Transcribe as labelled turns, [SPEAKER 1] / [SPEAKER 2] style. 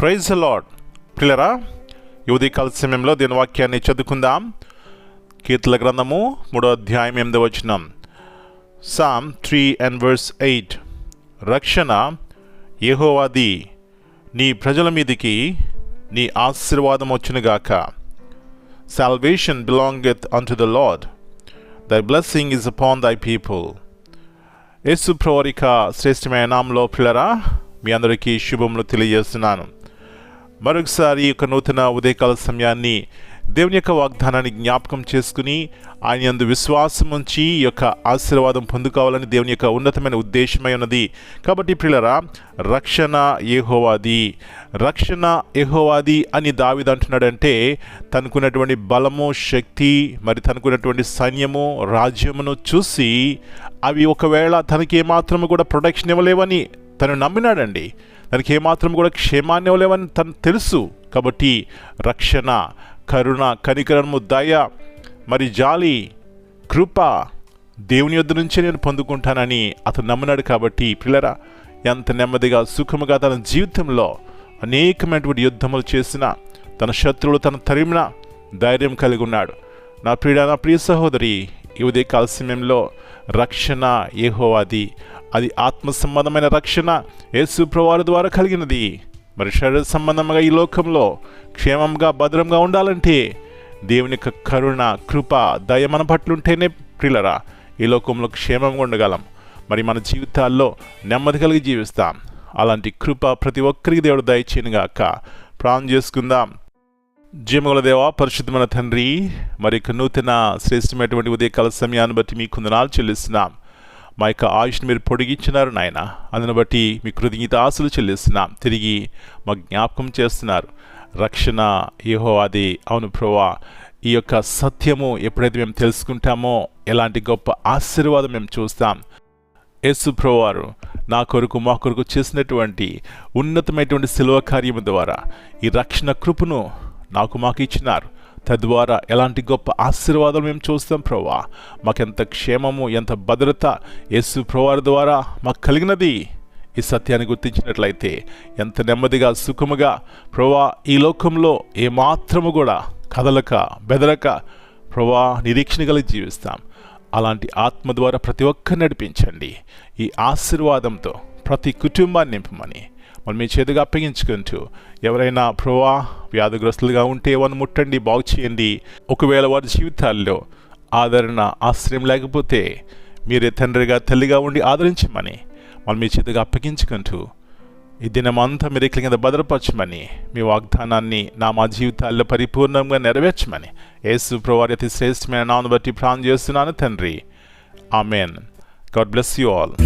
[SPEAKER 1] Praise the lord. ప్రియులారా, ఈ ఉదయకాల సమయంలో దీని వాక్యాన్ని చదువుకుందాం. కీర్తనల గ్రంథము 3వ అధ్యాయం 8వ వచనం. Psalm 3:8. రక్షణ యెహోవాది, నీ ప్రజల మీదికి నీ ఆశీర్వాదం వచ్చునుగాక. Salvation belongeth unto the Lord. Thy blessing is upon thy people. యేసు ప్రభువారిక శ్రేష్టమైన నామములో ప్రియులారా, మీ అందరికీ శుభములు తెలియజేస్తున్నాను. మరొకసారి ఒక నూతన ఉదయకాల సమయాన్ని దేవుని యొక్క వాగ్దానాన్ని జ్ఞాపకం చేసుకుని ఆయన యందు విశ్వాసం ఉంచి ఈ యొక్క ఆశీర్వాదం పొందుకోవాలని దేవుని యొక్క ఉన్నతమైన ఉద్దేశమై ఉన్నది. కాబట్టి ప్రియులారా, రక్షణ యెహోవాది, రక్షణ యెహోవాది అని దావీదు అంటున్నాడంటే తనకున్నటువంటి బలము, శక్తి, మరి తనకున్నటువంటి సైన్యము, రాజ్యమును చూసి అవి ఒకవేళ తనకి ఏమాత్రము కూడా ప్రొటెక్షన్ ఇవ్వలేవని తను నమ్మినాడండి. తనకి ఏమాత్రం కూడా క్షేమాన్ని ఇవ్వలేవని తను తెలుసు. కాబట్టి రక్షణ, కరుణ, కనికరము, దయ, మరి జాలి, కృప దేవుని యొద్ద నుంచే నేను పొందుకుంటానని అతను నమ్మినాడు. కాబట్టి పిల్లరా, ఎంత నెమ్మదిగా సుఖముగా తన జీవితంలో అనేకమైనటువంటి యుద్ధములు చేసిన, తన శత్రువులు తన తరిమిన ధైర్యం కలిగి ఉన్నాడు. నా ప్రియ సహోదరి, ఈ ఉదయకాల సమయంలో రక్షణ యెహోవాది. అది ఆత్మ సంబంధమైన రక్షణ యేసు ప్రభువారి ద్వారా కలిగినది. మరి శరీర సంబంధంగా ఈ లోకంలో క్షేమంగా, భద్రంగా ఉండాలంటే దేవుని యొక్క కరుణ, కృప, దయ మన పట్లుంటేనే ప్రియులరా ఈ లోకంలో క్షేమంగా ఉండగలం. మరి మన జీవితాల్లో నెమ్మది కలిగి జీవిస్తాం. అలాంటి కృప ప్రతి ఒక్కరికి దేవుడు దయచేయనుగాక. ప్రార్థన చేసుకుందాం. జీవముల దేవా, పరిశుద్ధమైన తండ్రి, మరి నూతన శ్రేష్టమైనటువంటి ఉదయకాల సమయాన్ని బట్టి మీకు వందనాలు చెల్లిస్తున్నాం. మా యొక్క ఆయుష్ని మీరు పొడిగించినారు నాయన, అందుని బట్టి మీ కృతజ్ఞత ఆశలు చెల్లిస్తున్నాం. తిరిగి మా జ్ఞాపకం చేస్తున్నారు. రక్షణ యెహోవాది. అవును ప్రభువా, ఈ యొక్క సత్యము ఎప్పుడైతే మేము తెలుసుకుంటామో ఎలాంటి గొప్ప ఆశీర్వాదం మేము చూస్తాం. యేసు ప్రభువారు నా కొరకు, మా కొరకు చేసినటువంటి ఉన్నతమైనటువంటి శిలువ కార్యము ద్వారా ఈ రక్షణ కృపను మాకు ఇచ్చినారు. తద్వారా ఎలాంటి గొప్ప ఆశీర్వాదాలు మేము చూస్తాం ప్రభువా. మాకెంత క్షేమము, ఎంత భద్రత యేసు ప్రభువారి ద్వారా మాకు కలిగినది. ఈ సత్యాన్ని గుర్తించినట్లయితే ఎంత నెమ్మదిగా, సుఖముగా ప్రభువా ఈ లోకంలో ఏమాత్రము కూడా కదలక, బెదరక ప్రభువా నిరీక్షణ కలిగి జీవిస్తాం. అలాంటి ఆత్మ ద్వారా ప్రతి ఒక్కరిని నడిపించండి. ఈ ఆశీర్వాదంతో ప్రతి కుటుంబాన్ని నింపమని మనం మీ చేతిగా అప్పగించుకుంటూ, ఎవరైనా ప్రభువా వ్యాధిగ్రస్తులుగా ఉంటే వారిని ముట్టండి, బాగు చేయండి. ఒకవేళ వారి జీవితాల్లో ఆదరణ, ఆశ్రయం లేకపోతే మీరే తండ్రిగా, తల్లిగా ఉండి ఆదరించమని మనం మీ చేతిగా అప్పగించుకుంటూ ఈ దినమంతా మీరు ఇట్ల కింద భద్రపరచమని, మీ వాగ్దానాన్ని మా జీవితాల్లో పరిపూర్ణంగా నెరవేర్చమని యేసు ప్రభువారి అతి శ్రేష్టమైన నామమును బట్టి ప్రార్థన చేస్తున్నాను తండ్రి. Amen. God bless you all.